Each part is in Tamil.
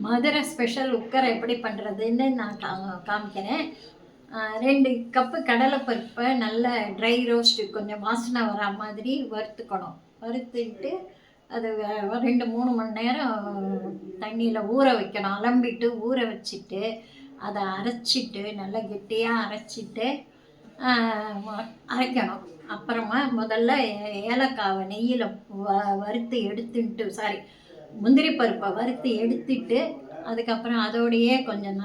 மதுரை ஸ்பெஷல் உக்கரை எப்படி பண்ணுறதுன்னு நான் காமிக்கிறேன். 2 கப்பு கடலைப்பருப்பை நல்ல ட்ரை ரோஸ்ட்டு கொஞ்சம் வாசனை வர மாதிரி வறுத்துக்கணும். வறுத்துட்டு அது 2-3 மணி நேரம் தண்ணியில் ஊற வைக்கணும். அலம்பிட்டு ஊற வச்சுட்டு அதை அரைச்சிட்டு நல்லா கெட்டியாக அரைச்சிட்டு அரைக்கணும். அப்புறமா முதல்ல ஏலக்காவை நெய்யில் வறுத்து எடுத்துட்டு முந்திரி பருப்பை வறுத்து எடுத்துட்டு அதுக்கப்புறம் அதோடையே கொஞ்சம்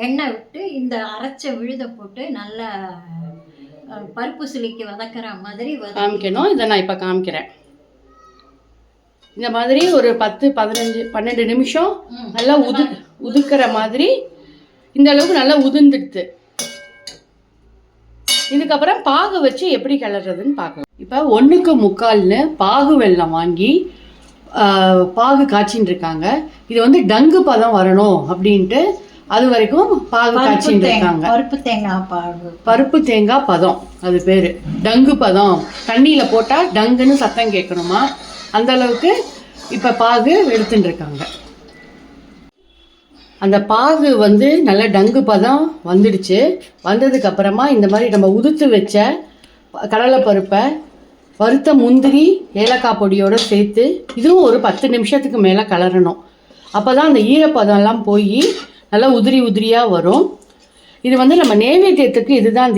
எண்ணெய் விட்டு இந்த அரைச்ச விழுதை போட்டு நல்லா பருப்பு சிலிக்கு வதக்கிற மாதிரி காமிக்கணும். இதை நான் இப்போ காமிக்கிறேன். இந்த மாதிரி ஒரு 10-15-12 நிமிஷம் நல்லா உதுக்கிற மாதிரி இந்த அளவுக்கு நல்லா உதிர்ந்துடுது. இதுக்கப்புறம் பாகு வச்சு எப்படி கிளறதுன்னு பார்க்கலாம். இப்போ 1:3 பாகு வெல்லம் வாங்கி பாகு காய்ச்சின்னு இருக்காங்க. இது வந்து டங்கு பதம் வரணும் அப்படின்ட்டு அது வரைக்கும் பாகு காய்ச்சின்னு இருக்காங்க. பருப்பு தேங்காய் பதம், அது பேர் டங்கு பதம். தண்ணியில் போட்டால் டங்குன்னு சத்தம் கேட்கணுமா, அந்த அளவுக்கு இப்போ பாகு எடுத்துட்டு இருக்காங்க. அந்த பாகு வந்து நல்ல டங்கு பதம் வந்துடுச்சு. வந்ததுக்கு அப்புறமா இந்த மாதிரி நம்ம உதுத்து வச்ச கடலைப்பருப்பை வறுத்த முந்திரி ஏலக்காய் பொடியோடு சேர்த்து இதுவும் ஒரு 10 நிமிஷத்துக்கு மேலே கலரணும். அப்போ தான் அந்த ஈரப்பதம்லாம் போய் நல்லா உதிரியாக வரும். இது வந்து நம்ம நைவேத்தியத்துக்கு இதுதான்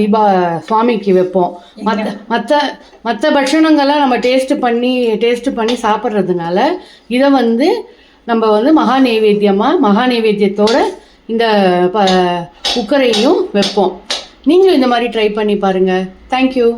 சுவாமிக்கு வைப்போம். மற்ற பட்சணங்கள்லாம் நம்ம டேஸ்ட் பண்ணி சாப்பிட்றதுனால இதை வந்து நம்ம வந்து மகா நைவேத்தியத்தோட இந்த உக்கரையும் வைப்போம். நீங்களும் இந்த மாதிரி ட்ரை பண்ணி பாருங்கள். தேங்க்யூ.